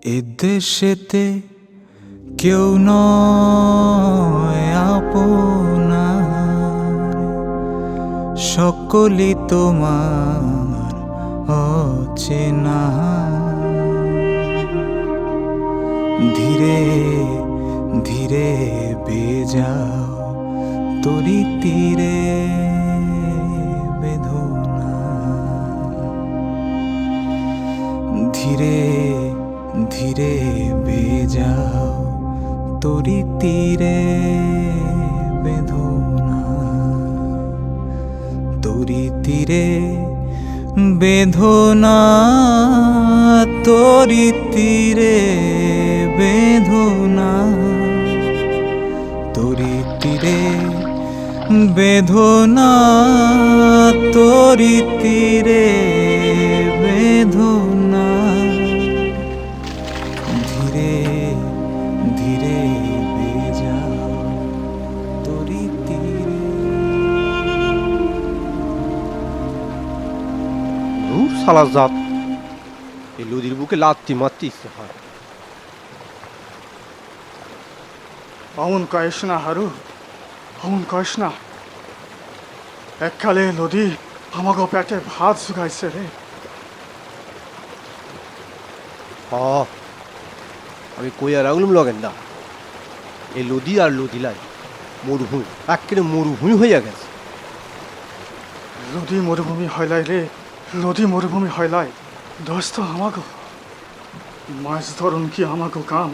এ দেশেতে কেউ নয় আপনার, সকলই তোমার অচেনা। ধীরে ধীরে বেজাও তরি তীরে বেদনা, ধীরে ধীরে বেজাও তরি তীরে বেদনা, তরি তীরে বেদনা, তরি তীরে বেদনা, তরি তীরে বেদনা, তরি তীরে বেদনা। ধীরে ধীরে বেজাও তরি তীরে। শালা জাত, এই নদীর বুকে লাত্তি মারতে ইচ্ছে হয়। অমন কয়েস না হারু, অমন কয়েস না। এককালে নদী আমাকে পেটে ভাত শুকাইছে রে। আমি কই আর রাখলাম লগেন না, এই লদি আর লদিলাই মরুভূমি, একেবারে মরুভূমি হইয়া গেছে। নদী মরুভূমি হইলাই রে, নদী মরুভূমি হইলাই। দোস্ত আমাকে মাছ ধরুন কি আমাকে কাম।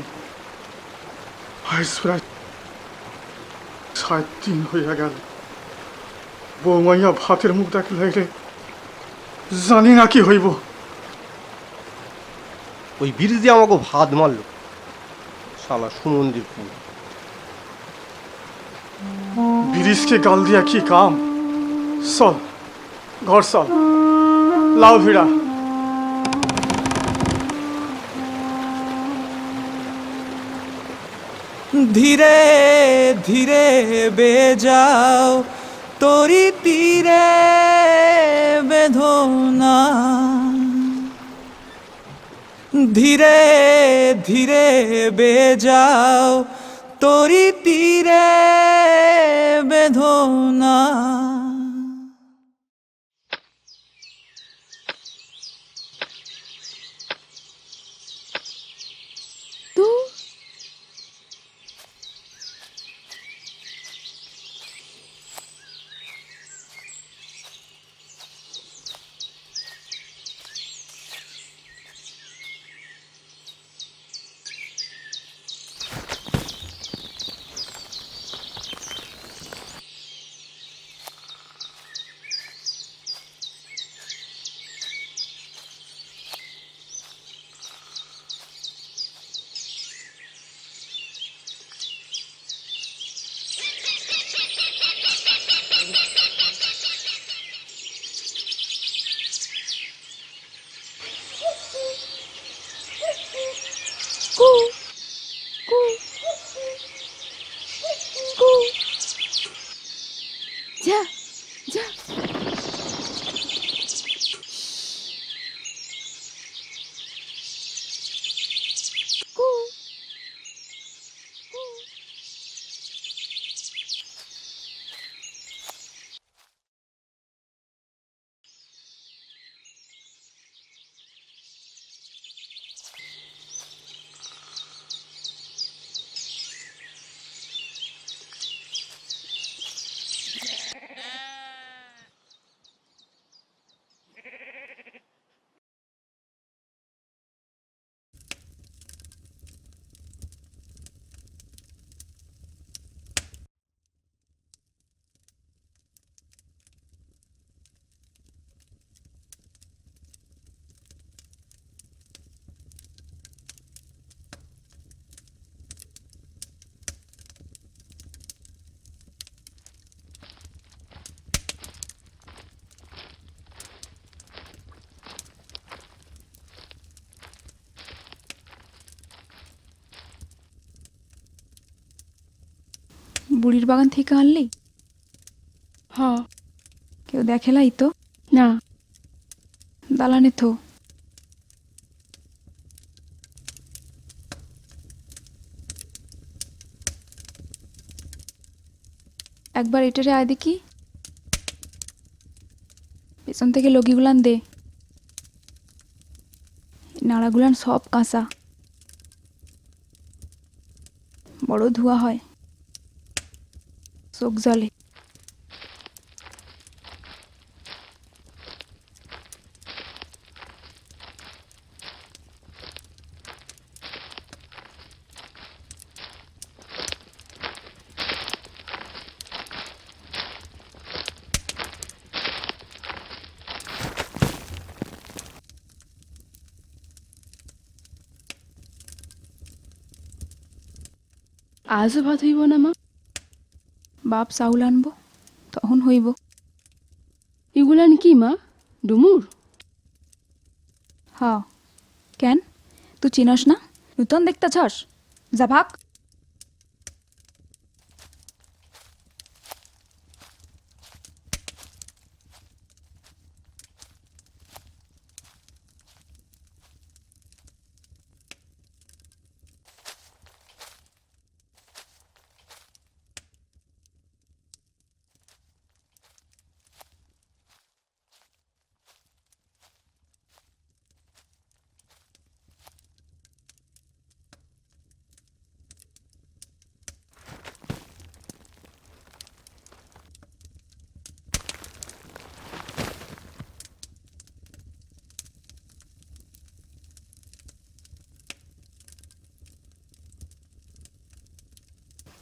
আজ প্রায় ৬ দিন হইয়া গেল। বৌমাইয়া ভাতের মুখ দেখিলাই রে, জানি না কি হইব। ওই ব্রিজ দিয়ে আমাকে ভাত মারলো শালা সুমন্দির পুর। ব্রিজকে গাল দিয়া কি কাম। চল ঘর চল, লাউ ভিড়া। ধীরে ধীরে বেজাও তরি তীরে বেদনা, ধীরে ধীরে বেজাও তরি তীরে বেদনা। যা যা, বুড়ির বাগান থেকে আনলি? হ। কেউ দেখেলাই? তো, นะ দালানে থো। দালানে থো। একবার এটারে আয় দেখি, পেছন থেকে লগিগুলান দে। নাড়াগুলান সব কাঁচা, বড় ধোয়া হয়, চোখ জ্বলে। আজও ভাত হইব না মা? বাপ চাউল আনবো, তখন হইব। এগুলান কি মা? ডুমুর? হ, কেন তুই চিনস না? নূতন দেখতেছস? যা ভাগ।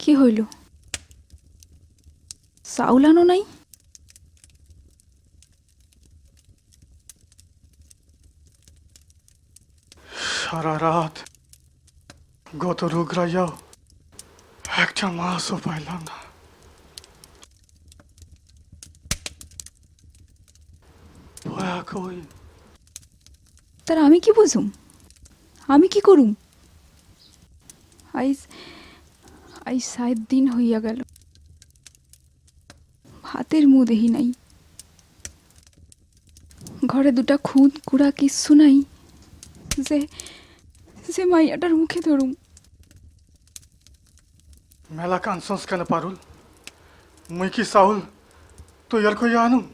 কি হইল? চাউল আনো নাই? সারা রাত গত রুগরাইয়াও একটা মাছও পাইলাম না। ভয়া কই? তার আমি কি বুঝুম? আমি কি করুম? আইস আইস 7 দিন হইয়া গেল, ভাতের মুখ দেহি নাই, ঘরে দুটা খুদ কুড়া কিচ্ছু নাই যে যে মাইয়াটার মুখে ধরুম। মেলা কানসন্স কেন পারুল? মুই কি চাউল তৈয়ার করিয়া আনুম?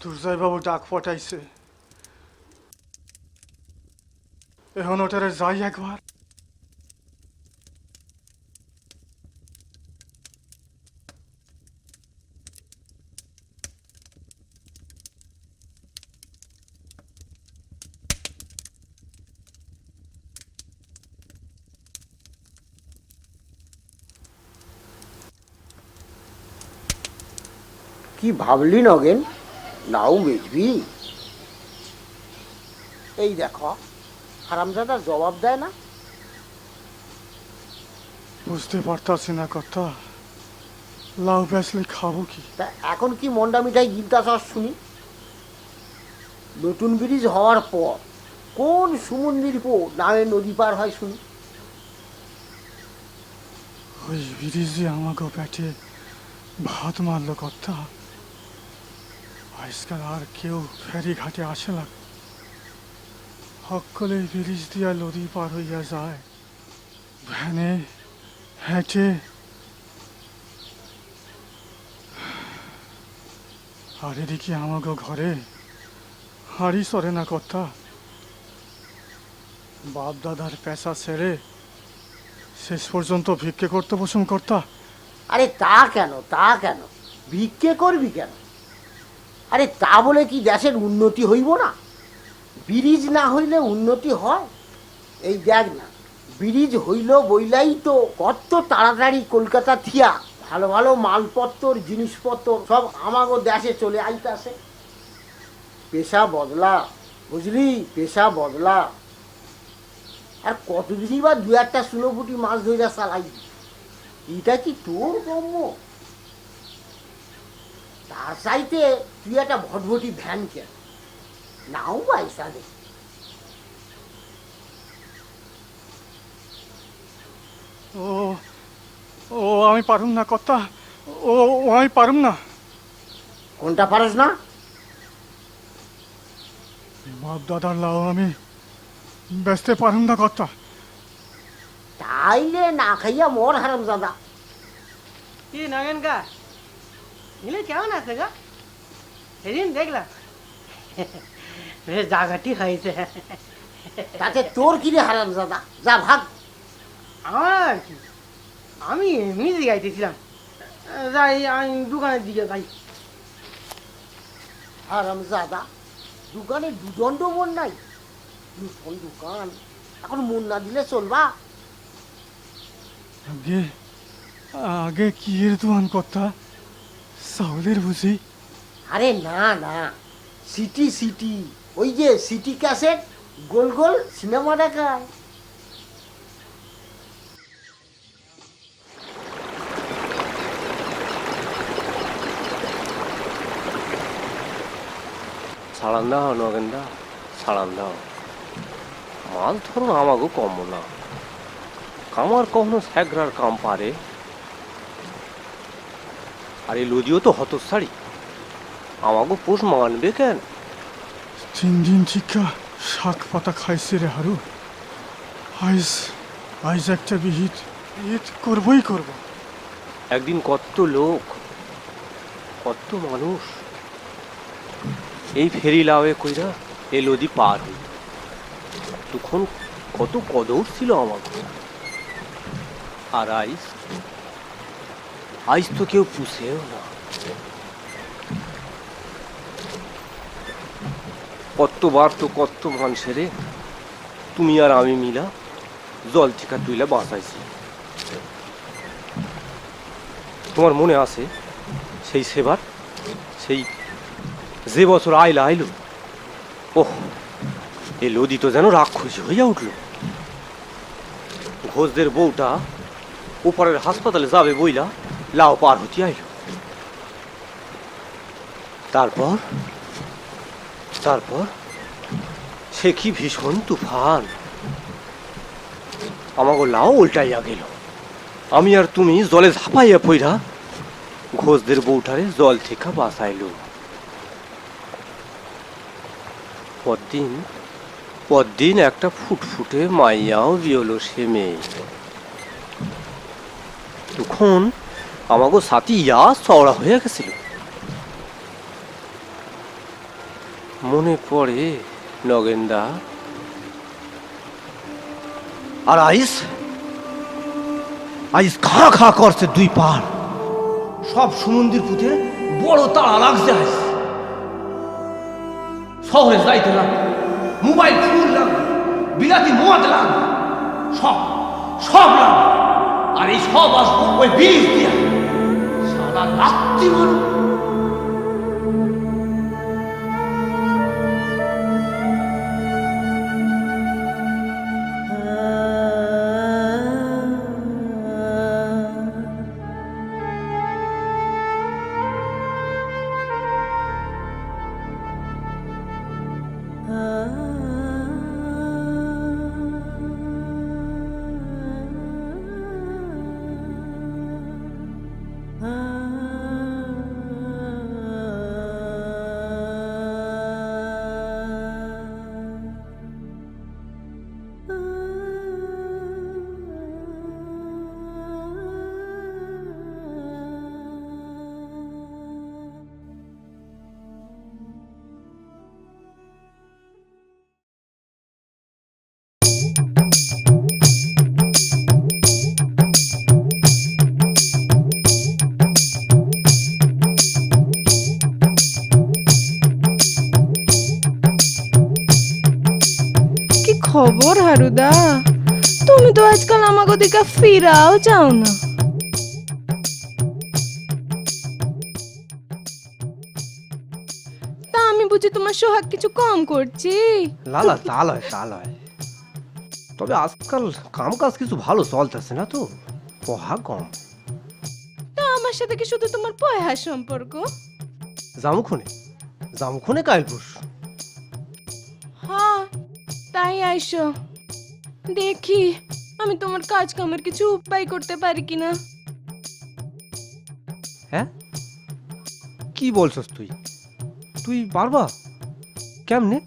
দুর্জয় বাবু ডাক পটাইছে, এখন ওটারে যাই একবার। কি ভাবলি নগেন? নাও বেচবি? এই দেখো, হারামজাদা জবাব দেয় না। বুঝতে পারতাছি না কথা, লাউ বেচলে খাবো কি? তা এখন কি মন্ডা মিঠাই গিলতাছস শুনি? নতুন ব্রিজ হওয়ার পর কোন সুমন্দির পো নামে নদী পার হয় শুনি? ওই ব্রিজে আমাকে পেটে ভাত মারলো কথা। আজকাল আর কেউ ফেরি ঘাটে আসে না, সকলে ব্রিজ দিয়া নদী পার হইয়া যায়, ভ্যানে হেঁটে। আর এদিকে আমাকে ঘরে হাঁড়ি সরে না কথা। বাপ দাদার পেশা ছেড়ে শেষ পর্যন্ত ভিক্ষে করতে বসুন কর্তা। আরে তা কেন, তা কেন? ভিক্ষে করবি কেন? আরে তা বলে কি দেশের উন্নতি হইব না? ব্রিজ না হইলে উন্নতি হয়? এই দেখ না, ব্রিজ হইল বইলাই তো কত তাড়াতাড়ি কলকাতা থিয়া ভালো ভালো মালপত্র জিনিসপত্র সব আমাগো দেশে চলে আইতাছে। পেশা বদলা, বুঝলি? পেশা বদলা। আর কতদিনই বা দু একটা সুনোপুটি মাছ ধইরা চালাই, এটা কি তোর গম্য? তার চাইতে তুই একটা ভটভটি ভ্যান কেন, নাও পয়সা দে। ও ও আমি পারুম না কর্তা, ও ও আমি পারুম না। কোনটা পারস না? বাপ দাদার লাউ আমি বেচতে পারুম না কর্তা। তাইলে না খাইয়া মর হারামজাদা। কি নগেন কা মিলে কেমন আছে গা সেদিন দেখলাম বেশ জাগাটি হয়েছে তাতে তোর কি রে হারামজাদা, যা ভাগ। আমার কি আমি এমনি জিগাইতেছিলাম যাই আমি দোকানের দিকে যাই হারামজাদা, দোকানে দুদণ্ড মন নাই, দুজন দোকান, এখন মন না দিলে চলবা? আগে আগে কি এর দোয়ান কথা, চাউলের বুঝি? আরে না না, সিটি সিটি, ওই যে সিটি ক্যাসেট গোল গোল সিনেমা দেখায়। ছাড়ান দাও নগেন্দা, ছাড়ান দাও। মাছ ধরুন আমাকেও কম না, কামার কখনো স্যাগরার কাম পারে। আর এই লদিও তো হতসারি, আমাকেও পোষ মানবে কেন? 3 দিন ঠিকা শাক পাতা খাইছে রে হারু। আইজ আইজ একটা বিহিত বিহিত করবই করব। একদিন কত লোক, কত মানুষ এই ফেরি লাউয়ে কইরা এই নদী পার হইত, তখন কত কদর ছিল আমাকে। আর আইস আইস তো কেউ পুষেও না। কতবার তো কত মানুষের তুমি আর আমি মিলা জল থেকে তুইলা বাঁচাইছি। তোমার মনে আছে সেই সেবার, সেই যে বছর আইলো ওহ, এই লদি তো যেন রাক্ষসী হইয়া উঠল। ঘোষদের বউটা ওপারের হাসপাতালে যাবে বইলা লাও পার হতে আইল। তারপর তারপর সে কি ভীষণ তুফান, আমাকে লাও উল্টাইয়া গেল। আমি আর তুমি জলে ঝাঁপাইয়া পইরা ঘোষদের বউটারে জল থেকে বাঁচাইল। পরদিন একটা ফুটফুটে মাইয়াও বিয়লো সে মেয়ে। তখন আমাকে সাথী ইয়া চওড়া হয়ে গেছিল। মনে পড়ে নগেন্দা। আর আইস আইস খা খা করছে দুই পার, সব সমুদ্রের পুঁতে বড় তাড়া লাগছে। আইস শহরে যাইতে লাগবে, মোবাইল ফোন লাগবে, বিলাতি মদ লাগবে, সব সব লাগবে। আর এই সব আসবো ওই ব্রিজ দিয়া, সারা রাত্রি মানুষ। খবর হারুদা, তুমি তো আজকাল আমাকে দিকে ফিরাও যাও না। তা আমি বুঝি তোমার সোহাগ কিছু কম করছি? লালা তা লয়, তবে আজকাল কাম কাজ কিছু ভালো চলতেছে না তো, পহা কম। তা আমার সাথে কি শুধু তোমার পয়সার সম্পর্ক? জামুখনে কাইল পুষ। হ্যাঁ তাই আইসো, দেখি আমি তোমার কাজ কামের কিছু উপায় করতে পারি কিনা। হ্যাঁ কি বলছস তুই? তুই পারবা কেমনে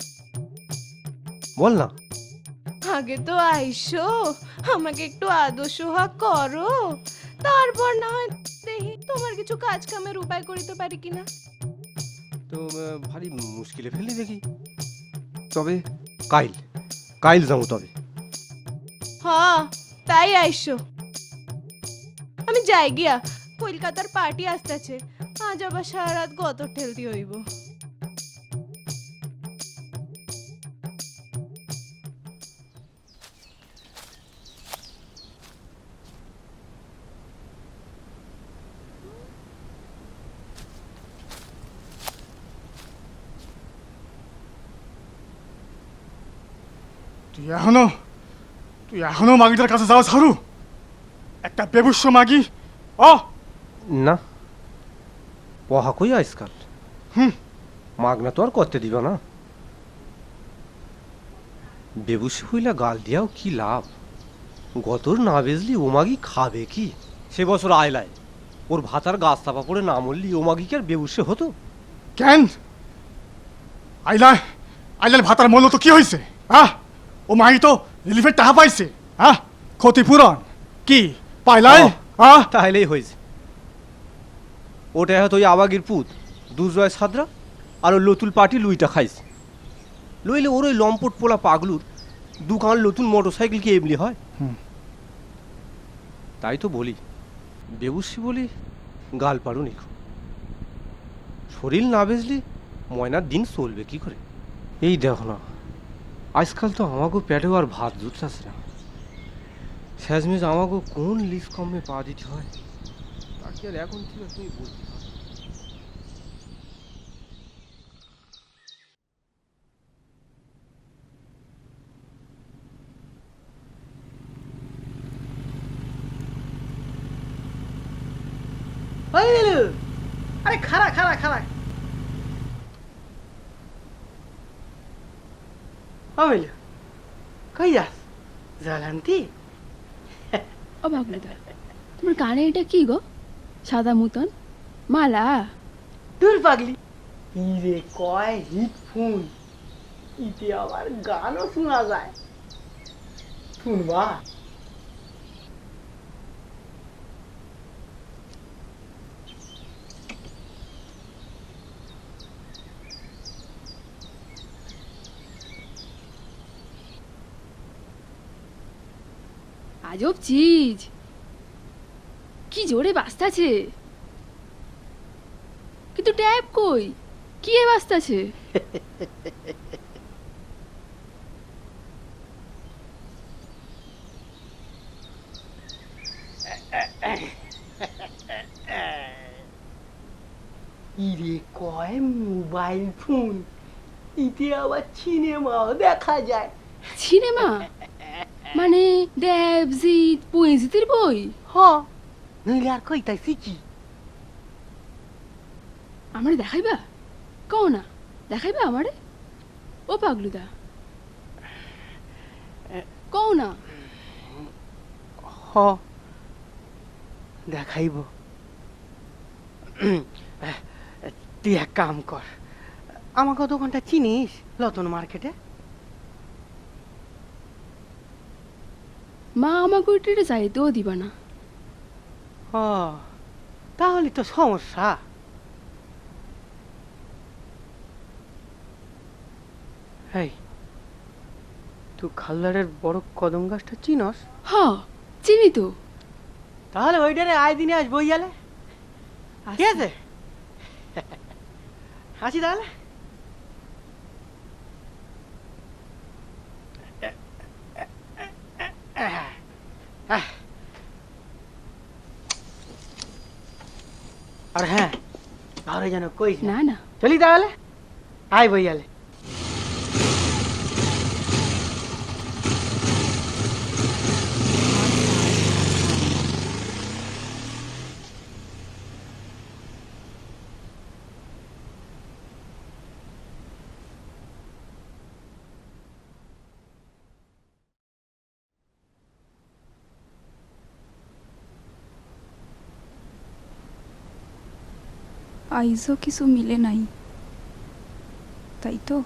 বল না। আগে তো আইসো, আমাকে একটু আদর সোহাগ করো, তারপর না হয় দেখি। তোমার কিছু কাজ কামের উপায় করিতে পারি কিনা। তো ভারী মুশকিলে ফেললি দেখি। তবে কাইল কাইল যাবো তবে। হ্যাঁ তাই আইসো। আমি যাই গিয়া, কলকাতার পার্টি আসতেছে, আজ আবার সারা রাত গত ঠেলতে হইব। তুই এখনো মাগিটার কাছে যাওয়া ছাড়ু? একটা বেবুস্য মাগি। অ না পহা কই আজকাল। মাগনা তো আর করতে দিবা না। বেবুসি হইলা গাল দিয়াও কি লাভ? গতর না বেজলি ও মাগি খাবে কি? সে বছর আয়লায় ওর ভাতার গাছ চাপা পড়ে না মরলি ও মাগি কি আর বেবুসে হতো? কেন আইলার ভাতার মূল্য তো কি হয়েছে? ও মাগি তো রিলিফের টাকা পাইছে। ক্ষতিপূরণ কি পাইলাই? তাহলেই হয়েছে। ওটা হয়তো ওই আবাগির পুত দুজয় সাদরা আর ওই লতুল পাটি লুইটা খাইছে। লইলে ওর ওই লম্পট পোলা পাগলুর দুকান নতুন মোটর সাইকেল কি এমনি হয়? তাই তো বলি বেবুসি বলি গাল পারু নিখু। শরীর না বেজলি ময়নার দিন চলবে কি করে? এই দেখো না আজকাল তো আমাকেও পেটেও আর ভাত জুটছে না। শেষমেশ আমাকেও কোন লিস্ট কমে পা দিতে হয় তাকে আর এখন কি তুমি বলতে পারো? ওই নীলু, আরে খাড়া খাড়া খাড়া। ও মিলু, কই যাস? জল আনতি? ও বাবলুদা, তোমার কানে এটা কি গো? সাদা মতন মালা? দূর পাগলি। ইরে কয় হেডফোন, ইতে আবার গানও শোনা যায়। শুনবা? আজব চিজ, কি জোরে বাজতাছে। কিন্তু ট্যাপ কই? কি এ বাজতাছে? ইরে কয় মোবাইল ফোন, ইতে আবার সিনেমাও দেখা যায়। সিনেমা মানে দেবজিৎ পুঁজিতির বই? হ, নইলে আর কইতাইছি কি? আমারে দেখাইবা? কও না, দেখাইবা আমারে? ও পাগলুদা কও না। হ, দেখাইব। তুই এক কাম কর, আমাকে দোকানটা চিনিস লতন মার্কেটে? মা আমাকে ওইটা যাইতেও দিবা না। হ, তাহলে তো সমস্যা। এই তুই খাল্লারের বড় কদম গাছটা চিনস? হ, চিনি তো। তাহলে ওইটারে আয় দিনে আস বইয়ালে, ঠিক আছে? আসি তাহলে। আর হ্যাঁ, তাহলে যেন কইস না। না না, চলি তাহলে, আয় বইয়ালে। আইজও কিছু মিলে নাই, তাই তো?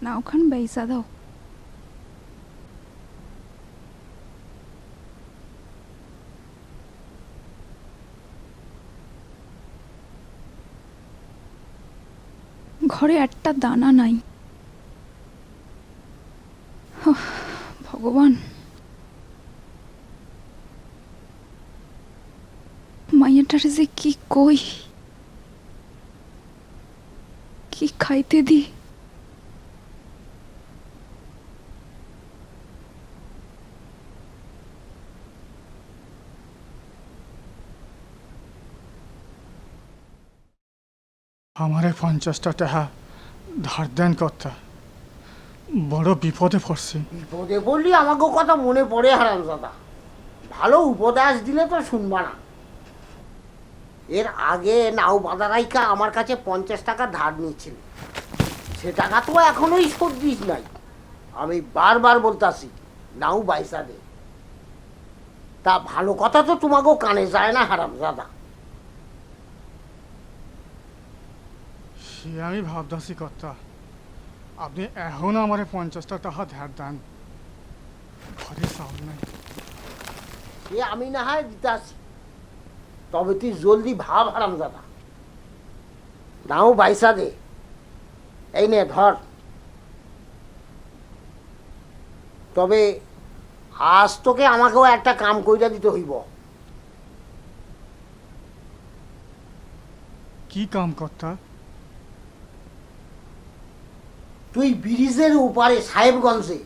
নাওখান বাইসা দাও। ঘরে একটা দানা নাই। ভগবান, মাইয়াটারে যে কি কই, কি খাইতে দি। আমারে 50টা টাকা ধার দেন কর্তা, বড় বিপদে পড়ছি। বিপদে পড়লি আমাকে কথা মনে পড়ে হারামজাদা, ভালো উপদেশ দিলে তো শুনবা না। এর আগে নাও বাদারাইকা আমার কাছে 50 টাকা ধার নিচ্ছিল, সে টাকা তো এখনোই শোধ দিস নাই। আমি বারবার বলতাছি নাও বাইসা দে। তা ভালো কথা তো তোমাকেও কানে যায় না হারামজাদা। সে আমি ভাবতাছি কর্তা, আপনি এখন আমারে 50টা টাকা ধার দেন, ঘরে চাউল নাই। সে আমি না হয় দিতাছি, তবে তুই জলদি ভাব হারামজাদা। নাও বাইসা দে, এই নে ধর। তবে আজ তোকে আমাকেও একটা কাম কইরা দিতে হইব। কি কাম কর্তা? তুই ব্রিজের উপারে সাহেবগঞ্জে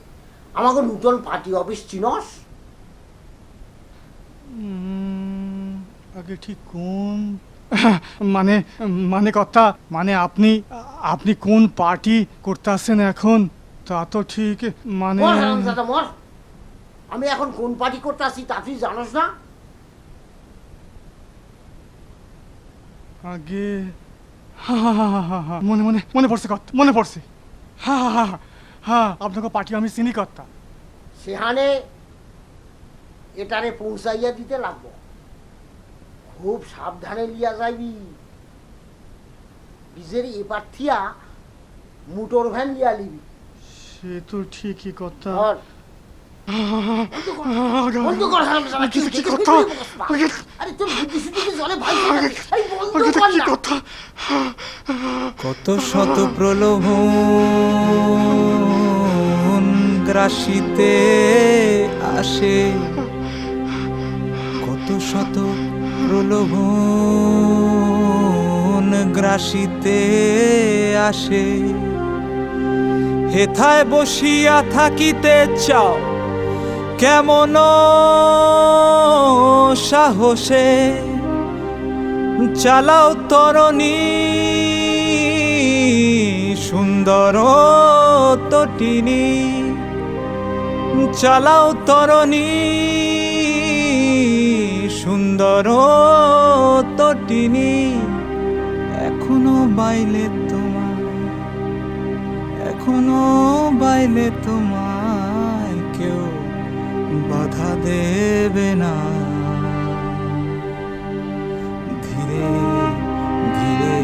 আমাকে নূতন পার্টি অফিস চিনস? আগে ঠিক কোন মানে মানে কর্তা, মানে আপনি আপনি কোন পার্টি করতেছেন এখন, তা তো ঠিক মানে মর হারামজাদা মর, আমি এখন কোন পার্টি করতে আসি তা তুই জানোস না? আগে মনে মনে মনে পড়ছে কর্তা, মনে পড়ছে। হ্যাঁ, আপনাকে পার্টি আমি চিনি কর্তা। সেখানে এটারে পৌঁছাইয়া দিতে লাগবো, খুব সাবধানে লিয়া যাইবি। ব্রিজের এপার থিয়া মোটর ভ্যান লিয়া লিবি। সে তো ঠিকই কর্তা। ধর বন্ধ কর হারামজাদা, কি দেখে কথা? ফেলবি বস। আরে তোর বুদ্ধি শুদ্ধি কি জলে ভাই ফোটাবি? এই বন্ধ কর না। কত শত প্রলোভন গ্রাসিতে আসে, কত শত প্রলোভন গ্রাসিতে আসে। হেথায় বসিয়া থাকিতে চাও কেমন সাহসে, চালাও তরণী সুন্দর তটিনী, চালাও তরণী সুন্দর তটিনী। এখনো বাইলে তোমায়, এখনো বাইলে তোমায় কেউ বাধা দেবে না। ধীরে ধীরে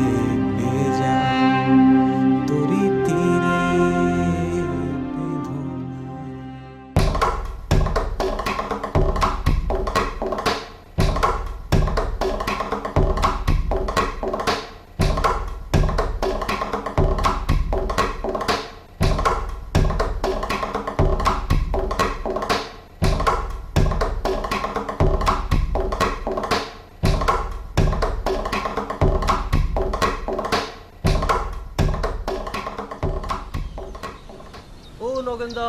পেয়ে যাও তরি তীরে বেঁধো না। ও নগেন্দা,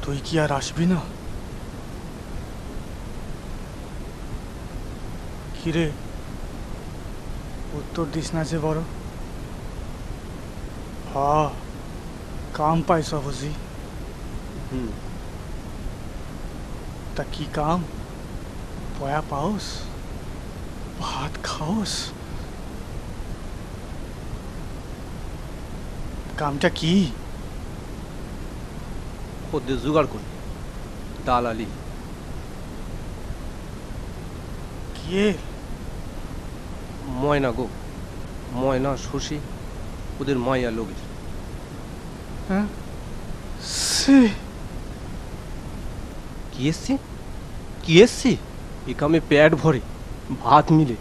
তুই কি আর আসবি না? কিরে, উত্তর দিস না যে বড়? কাম পাইছ বুঝি? তা কি কাম? পয়া পাওস? ভাত খাওস? কামটা কি? খদ্দের জোগাড় করি, দালালি। কে? ময়না গো, ময়না শশী, ওদের মায়া লোকের। হ্যাঁ, সে কি এসছি? কি এসছি? এ কামে পেট ভরে, ভাত মিলে।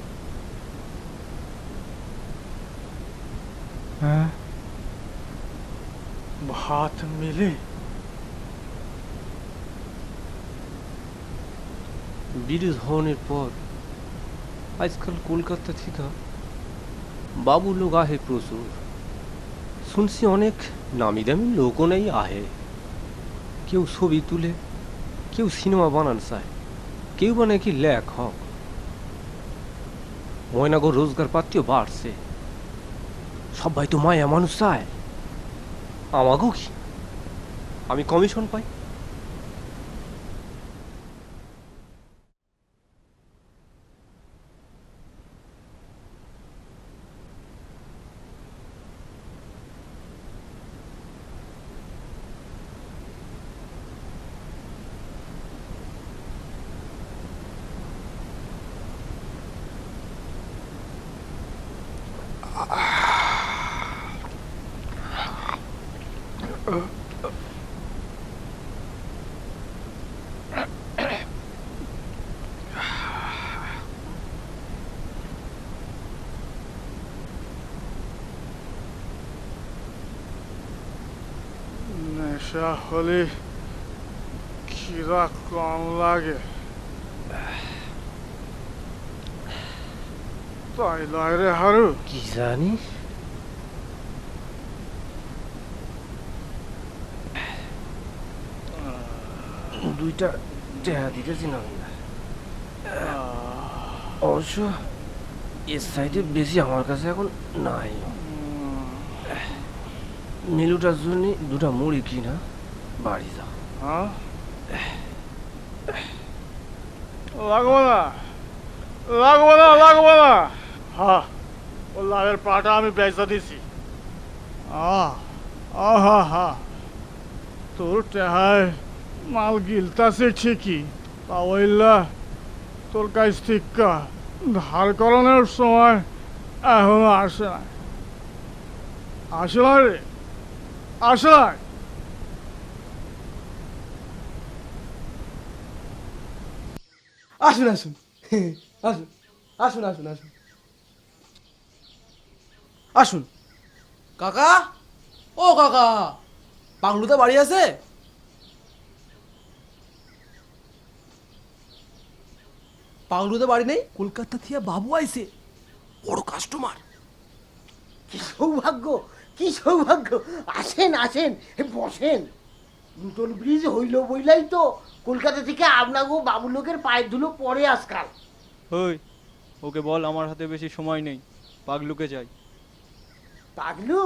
হ্যাঁ, ভাত মিলে? ব্রিটিশ হওয়ার পর আজকাল কলকাতা থেকে বাবু লোক আহে প্রচুর। শুনছি অনেক নামি দামি লোকও নেই আহে। কেউ ছবি তুলে, কেউ সিনেমা বানান চায়, কেউ বা নাকি লেখক। ময়নাগর রোজগার পাতিও বাড়ছে। সবাই তো মায়া মানুষ চায়। আমাকেও কি? আমি কমিশন পাই। নেশা হলে খিদা কম লাগে, তাই লয় রে হারু? কি জানি। দুইটা টেহা দিতেছি না অবশ্য এর সাইডে বেশি আমার কাছে এখন নাই। মিলুটার জন্য দুটা মুড়ি কিনা বাড়ি যাও। হ্যাঁ, লাগবো না, লাগবো না, লাগবো না। হ্যাঁ, ও লাভের পাটা আমি বেচা দিছি। হা, তোর টেহায় মাল গিলতাছে ঠিকই, তা ওইলা তোর কাছ থেকে ধার করানোর সময় এখনো আসে না। আসে না রে, আসে না। আসুন আসুন আসুন আসুন আসুন আসুন আসুন কাকা, ও কাকা, পাগলুদা বাড়ি আছে? পাগলুদা বাড়ি নেই? কলকাতা থেকে বাবু আইছে, বড় কাস্টমার। কি সৌভাগ্য, কি সৌভাগ্য! আসেন আসেন, বসেন। নতুন ব্রিজ হইল বইলাই তো কলকাতা থেকে আপনাগো বাবু লোকের পায়ের ধুলো পরে আজকাল। ওই, ওকে বল আমার হাতে বেশি সময় নেই, পাগলুকে চাই। পাগলু?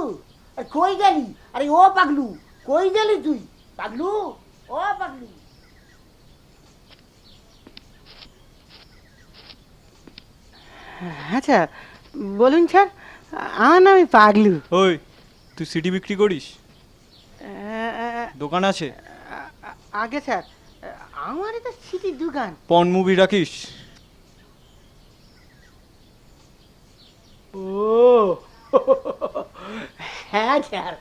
কই গেলি? আরে ও পাগলু, কই গেলি তুই? পাগলু, ও পাগলু। আচ্ছা বলুন স্যার, আমার নাম পাগলু। ওই, তুই সিডি বিক্রি করিস? দোকান আছে? আগে স্যার, আমার এটা সিটির দোকান। পন মুভি রাখিস? ও হ্যাঁ স্যার,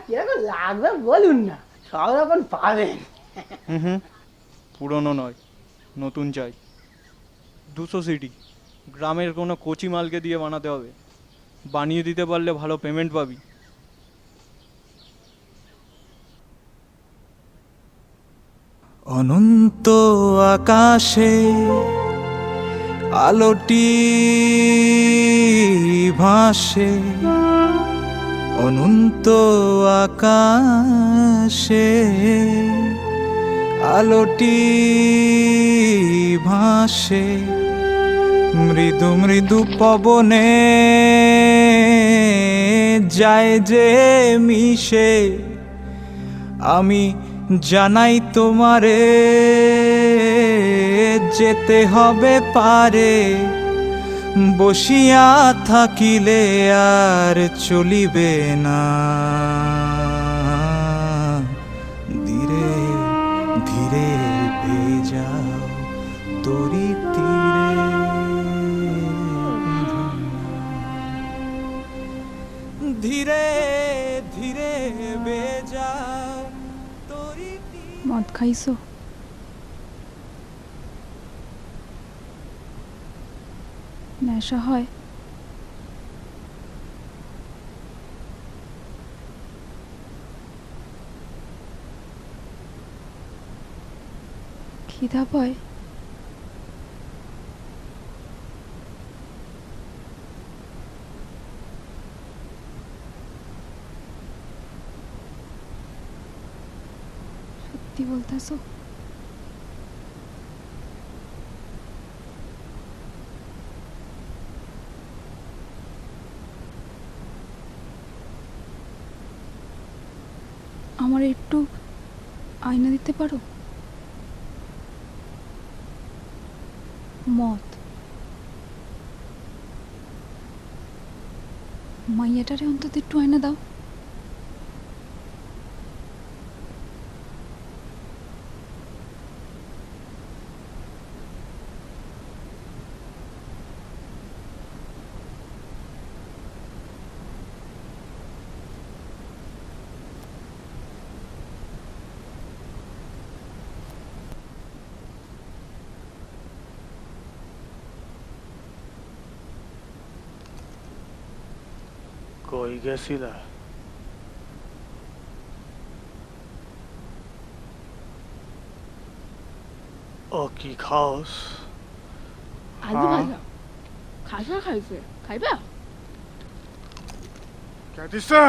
কিরকম লাগবে বলুন না, সব রকম পাবেন। হুম, পুরনো নয়, নতুন চাই। 200 সিডি, গ্রামের কোনো কচি মালকে দিয়ে বানাতে হবে। বানিয়ে দিতে পারলে ভালো পেমেন্ট পাবি। অনন্ত আকাশে আলোটি ভাসে, অনন্ত আকাশে আলোটি ভাসে মৃদু মৃদু পবনে যায় যে মিশে আমি জানাই তোমারে যেতে হবে পারে বসিয়া থাকিলে আর চলিবে না ধীরে ধীরে ভেজাও তরি তীরে ধীরে ধীরে বেজাও তরি মদ খাইছো? নেশা হয়? খিদা পায়? সত্যি বলতেছো? আমার একটু আয়না দিতে পারো? মদ মাইয়াটারে অন্তত একটু আয়না দাও। কই গেছিলা? ও কি খাওস? আলু ভাজা খাসা খাইছে, খাইবা? কে দিছে?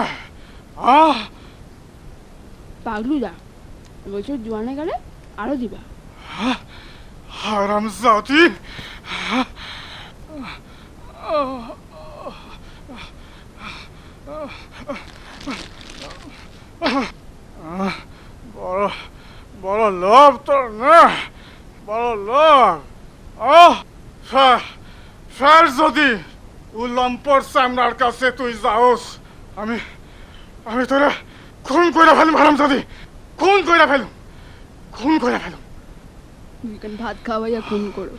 পাগলুদা বছর জোয়ানে গেলে আরো দিবা। হারামজাদি! বড় বড় লোভ তোর না, বড় লোভ। ফের যদি উলম্পর সামনার কাছে তুই যাওস আমি আমি তোরা খুন করে ফেলুম। হারামজাদি, খুন করে ফেলুম, খুন করে ফেলুম। উইকেন ভাত খাওয়াইয়া খুন করো।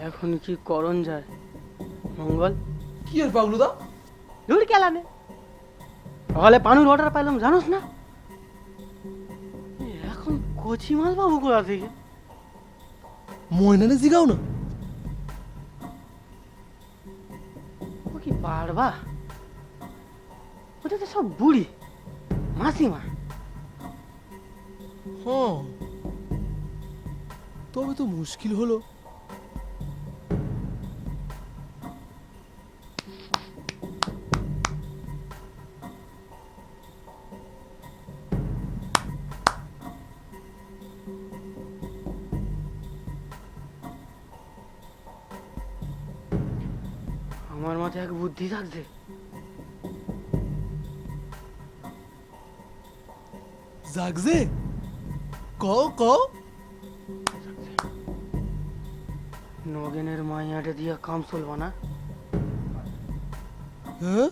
এখন কি করণ যায় মঙ্গল? কি আর পাগলুদা? দূর কেলানে সকালে পানুর অর্ডার পাইলাম জানোস না? এখন কচি মাল পাবো কোথা থেকে? ময়নানে জিগাও না। ও কি পারবা? ওটা তো সব বুড়ি মাসিমা। হ্যাঁ, তবে তো মুশকিল হলো। আমার মাথায় এক বুদ্ধি থাকছে। জাগজে কও কও। নগেনের মাইয়াটা দিয়া কাম চলবা না? হ্যাঁ,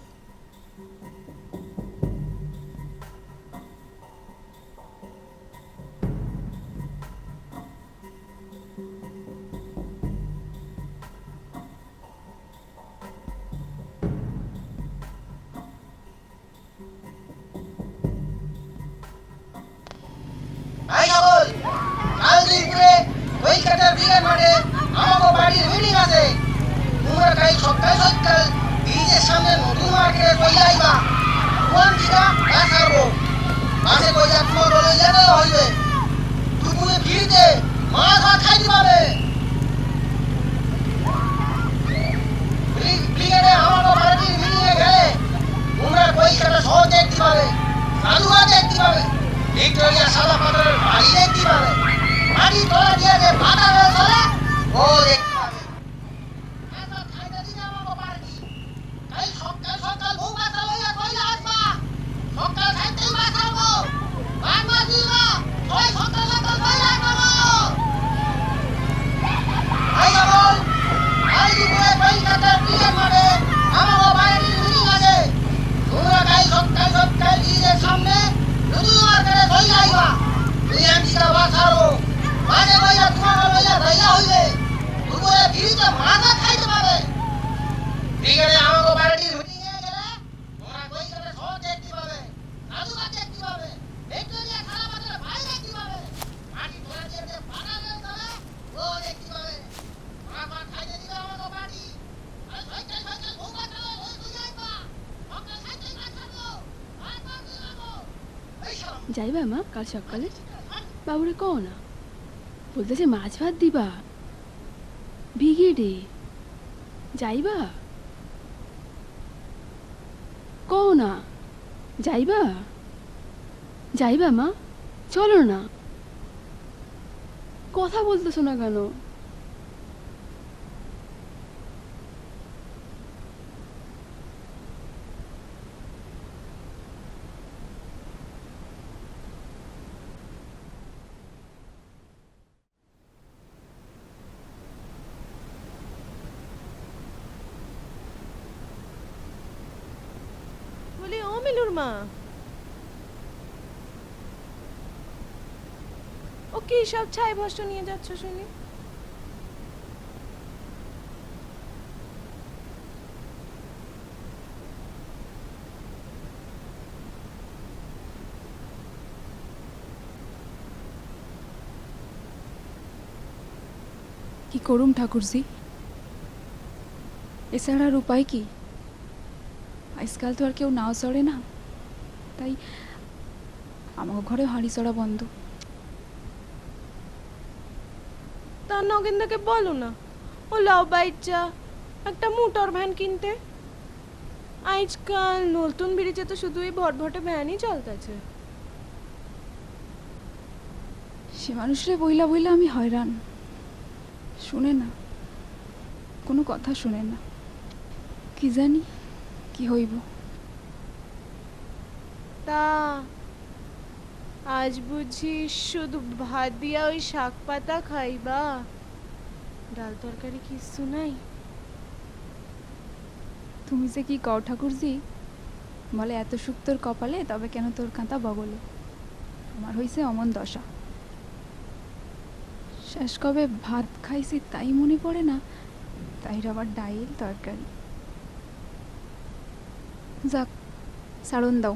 যাইবা মা কাল সকালে? বাবুরে কও না, বলতেছে মাছ ভাত দিবা ভিগিডে। যাইবা? কও না, যাইবা? যাইবা মা? চলো না, কথা বলতেছো না কেন? বলি ও মিলুর মা, ও কি সব ছাই ভস্য নিয়ে যাচ্ছ শুনি? কি করুম ঠাকুরজি, এছাড়া আর উপায় কি? আজকাল তো আর কেউ নাও চড়ে না, তাই আমার ঘরে হাঁড়ি চড়া বন্ধ। তার নগেন্দাকে বলো না ও লাউ বাইচা একটা মোটর ভ্যান কিনতে। আজকাল নতুন ব্রিজে তো শুধু এই ভটভটে ভ্যানই চলতেছে। সে মানুষরে বইলা বইলা আমি হয়রান, শুনে না, কোনো কথা শুনে না। কি জানি কি হইব। তা আজ বুঝি শুধু ভাত দিয়া ওই শাক পাতা খাইবা, ডাল তরকারি কিছু নাই? তুমি যে কি কও ঠাকুরজি, বলে এত সুখ তোর কপালে, তবে কেন তোর কাঁথা বগলে। আমার হইছে অমন দশা। শেষ কবে ভাত খাইছি তাই মনে পড়ে না, তাই আবার ডাইল তরকারি। যাক, সাড়ন দাও,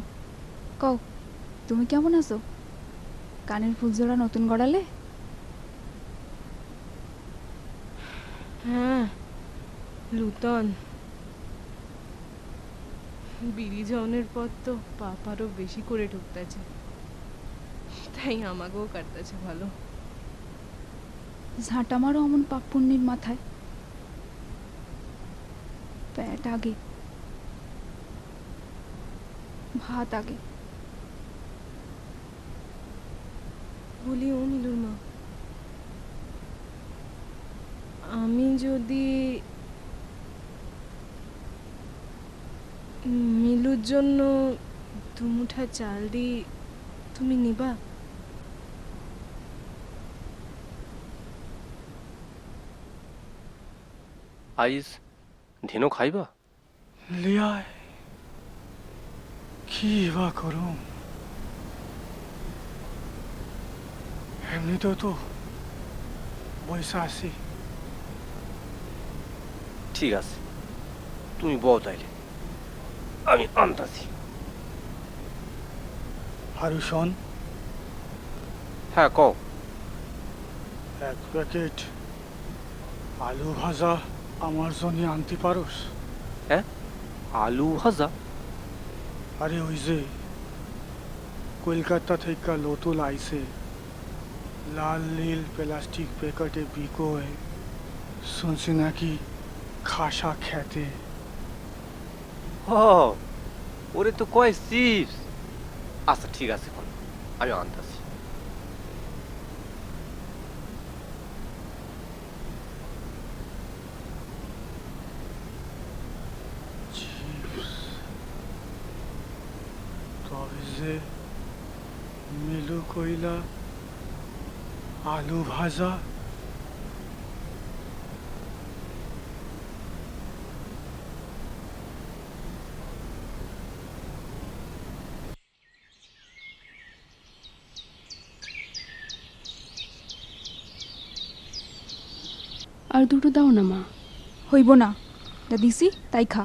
কও তুমি কেমন আছো? কানের ফুলজোড়া নতুন গড়ালে? হ্যাঁ, লুতন বিড়ি জনের পর তো পাপ আরো বেশি করে ঢুকতেছে, তাই আমাকেও কাটতেছে ভালো। ঝাঁটা মারো অমন পাপ পুণ্যের মাথায়। পেট আগে, ভাত আগে। বলি ও মিলুর মা, আমি যদি মিলুর জন্য দুমুঠা চাল দিই, তুমি নিবা? আইস ধিনো খাইবা? লিয়ায় কি বা করুম, এমনিতেও তো বৈশা আছি। ঠিক আছে, তুমি বউ তাইলে, আমি আনতাছি। আরু শোন, হ্যাঁ কও। এক প্যাকেট আলু ভাজা আমার জন্য আনতে পারোস? হ্যাঁ, আলু ভাজা? আরে ওই যে কলকাতা থেকে লোতুল আইছে, লাল নীল প্লাস্টিক প্যাকেটে বিকোয়, শুনছি নাকি খাসা খেতে। হ, ওরে তো কয় চিপস। আচ্ছা ঠিক আছে, কোন আমি আনতাছি। তবে যে মিলু কইলা আলু ভাজা, আর দুটো দাও না মা। হইব না, যা দিছি তাই খা।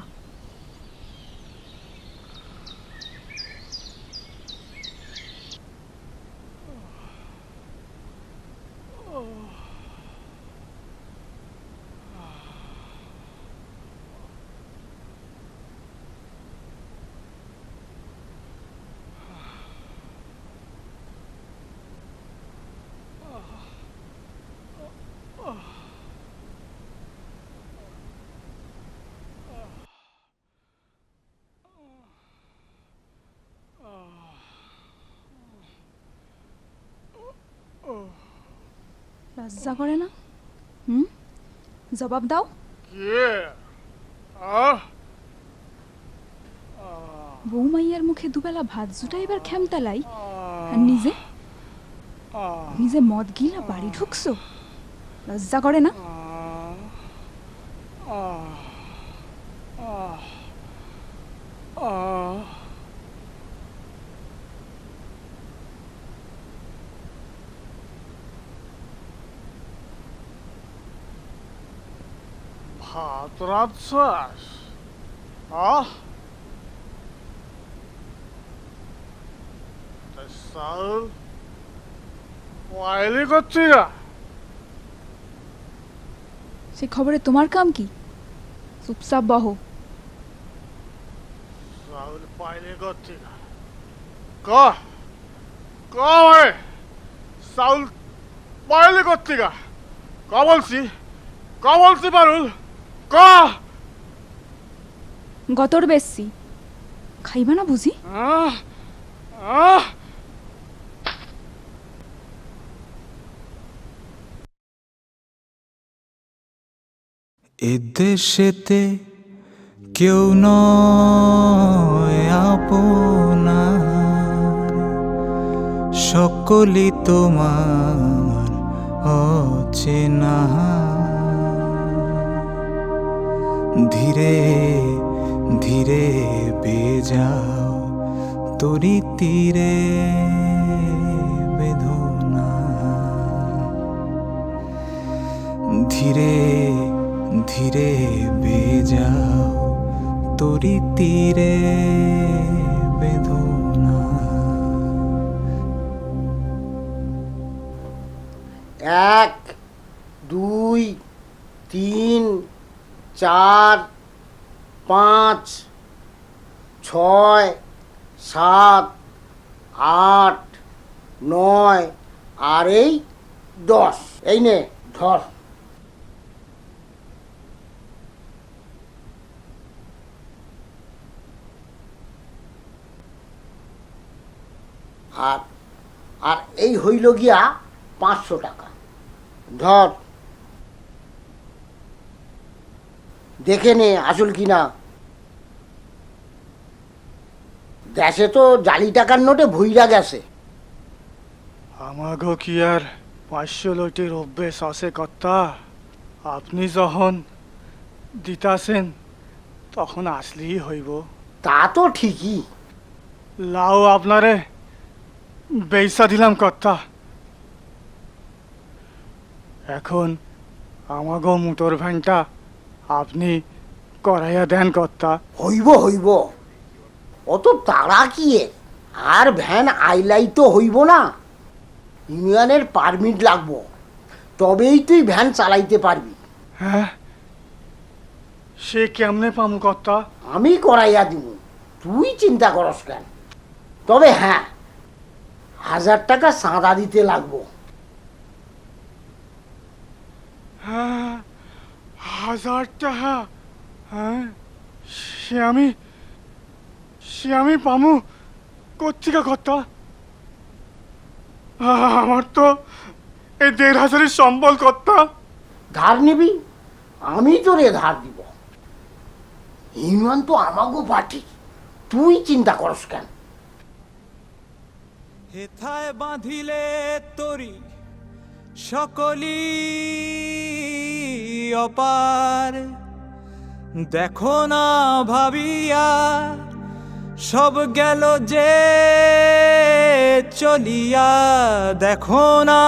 লজ্জা করে না? হুম, জবাব দাও। বৌমাইয়ার মুখে দুবেলা ভাত জুটাইবার খেমতালাই, আর নিজে নিজে মদ গিলা বাড়ি ঢুকছো, লজ্জা করে না? ভাত রাঁধছাস? চাউল পাইলি করছি না? সে খবরে তোমার কাম কি? চুপচাপ বহো। চাউল পাইলি করছি না? কে চাউল পাইলি করছি না? বলছি পারুল, ক। গতর বেশি খাইবা না বুঝি? এ দেশেতে কেউ নয় আপনার, সকলই তোমার অচেনা। ধীরে ধীরে বেজাও তরি তীরে বেদনা। ধীরে ধীরে বেজাও তরি তীরে বেদনা। 1 2 3 4 5 6 7 8 9 আর এই 10। এই নে ধর। আর আর এই হইল গিয়া 500 টাকা। ধর, দেখে নে আসল কিনা। দেশে তো জালি টাকার নোটে ভইরা গেছে। আমাগো কি আর 500 লটির অভ্যেস আছে কর্তা? আপনি যখন দিতাছেন তখন আসলেই হইব। তা তো ঠিকই। লাও আপনারে বেইসা দিলাম কর্তা। এখন আমাগো মোটর ভ্যানটা আপনি করাইয়া দেন কর্তা। হইব অত তাড়া কি এর? আর ভ্যান আইলাই তো হইব না, ইউনিয়নের পারমিট লাগবো, তবেই তুই ভ্যান চালাইতে পারবি। হ্যাঁ, সে কেমনে পামু কর্তা? আমি করাইয়া দিব, তুই চিন্তা করস কেন। তবে হ্যাঁ, 1000 টাকা চাঁদা দিতে লাগবো। হ্যাঁ, 1000 টাকা? হ্যাঁ, সে আমি পামু কোত্থেকে কর্তা? আমার তো এই 1500 সম্বল কর্তা। ধার নিবি? আমি তোরে ধার দিব। ইউনিয়ন তো আমাগো পার্টি, তুই চিন্তা করস কেন। হেথায় বাঁধিলে তরি সকলি অপার, দেখো না ভাবিয়া সব গেল যে চলিয়া। দেখো না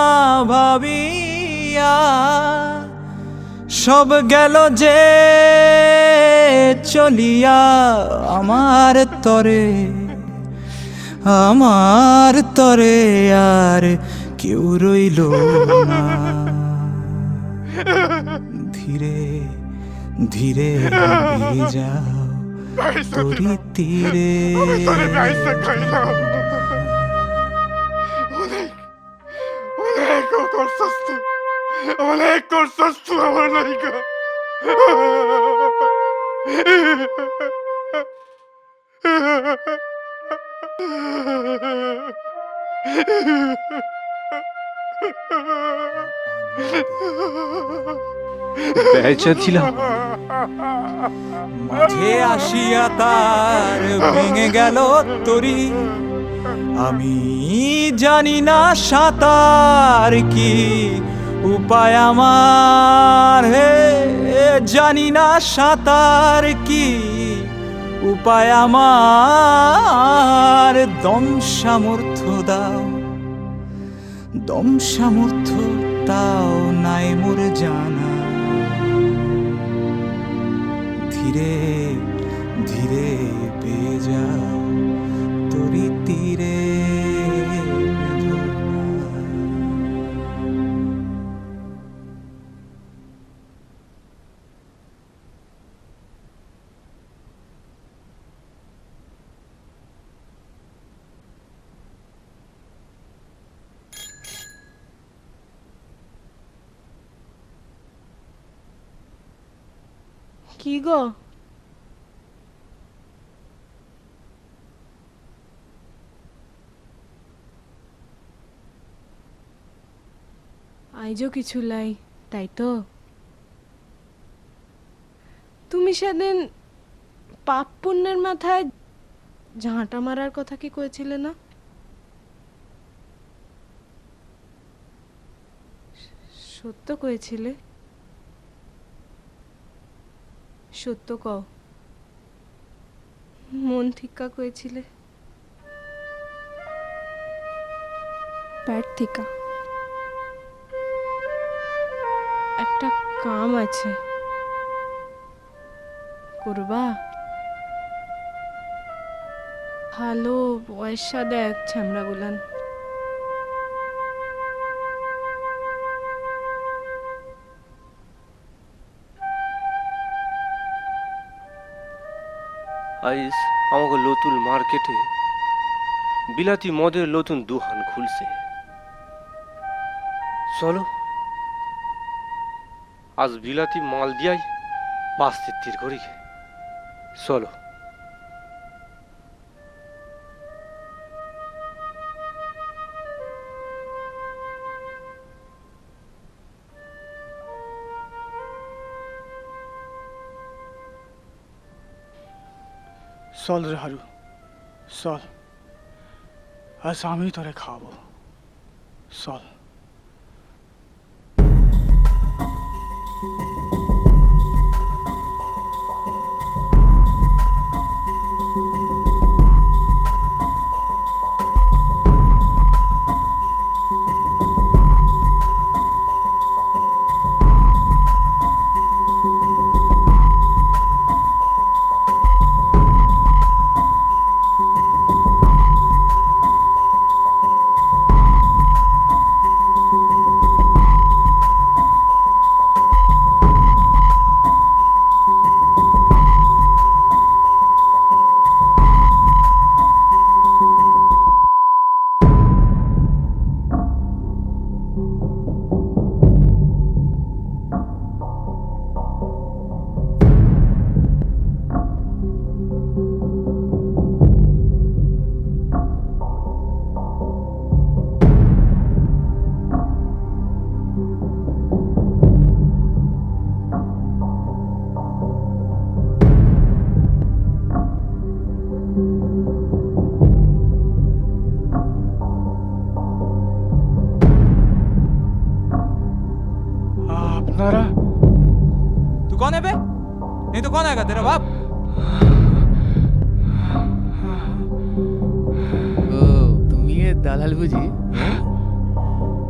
ভাবিয়া সব গেল যে চলিয়া। আমার তরে আর কেউ রইল না। ধীরে ধীরে যাও তরি তীরে। অনেক করছস তুই আমার নায়িকা। বেচা দিলাম মাঝে আসিয়া তার ভেঙে গেল তরি, আমি জানি না সাঁতার কি উপায় আমার, হে জানি না সাঁতার কি উপায় আমার। দম সামর্থ্য দাও, দম সামর্থ্য তাও নাই মোর জানা। ধীরে ধীরে পেয়ে যাও তরি তীরে বেদনা। কি গো, আইজও কিছু লাই, তাই তো? তুমি সেদিন পাপ পুণ্যের মাথায় ঝাঁটা মারার কথা কি কয়েছিলে না? সত্য কয়েছিলে? সত্য কও, মন থিকা কয়েছিলে? প্যাট থিকা। একটা কাম আছে, করবা? ভালো পয়সা দেখ ছ্যামড়া গুলান। আইস আমাকে নতুন মার্কেটে বিলাতি মদের নতুন দোকান খুলছে, চলো আজ বিলাতি মাল দিয়াই বাঁচতে তীর করি, চলো। চল রে হারু, চল, আজ আমি তোরে খাওয়াবো, চল। আপনারা तू कौन है बे? नहीं तो कौन आएगा, तेरा बाप? ও তুমি এ দালাল বুঝি?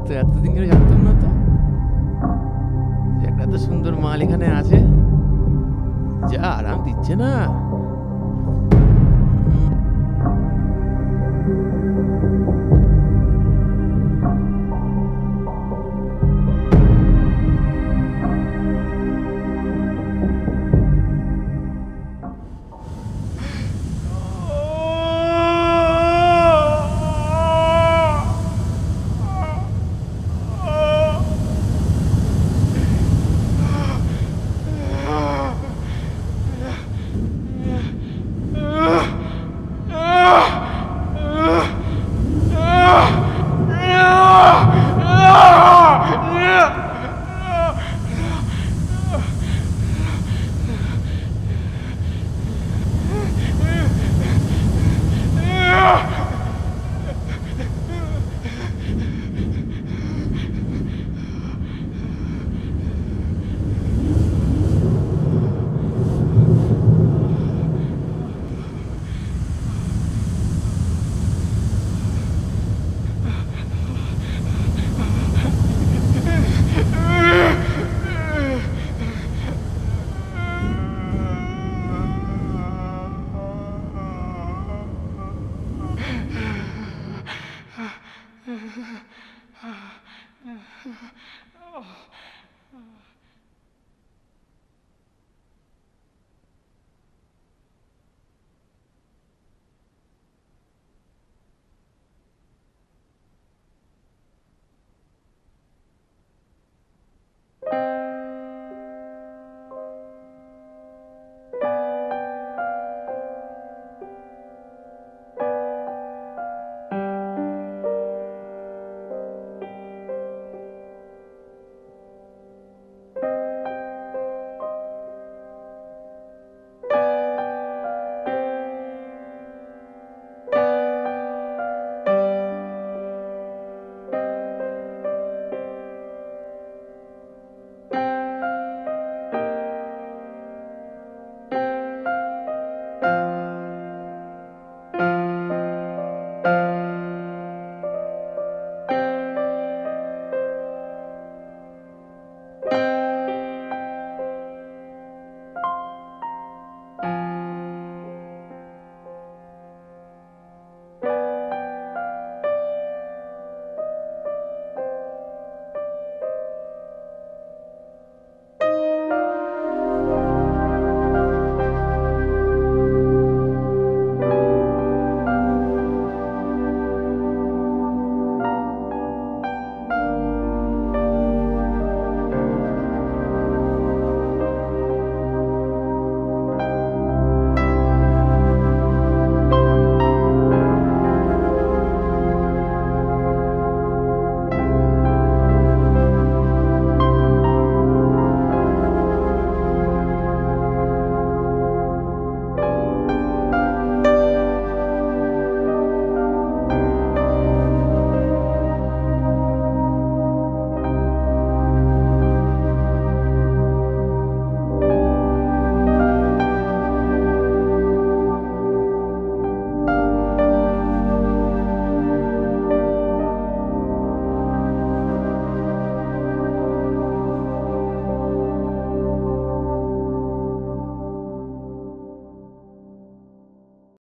তো এতদিন ধরে জানতাম না তো যে একটা তো সুন্দর মাল এখানে আছে, যা আরাম দিচ্ছে না।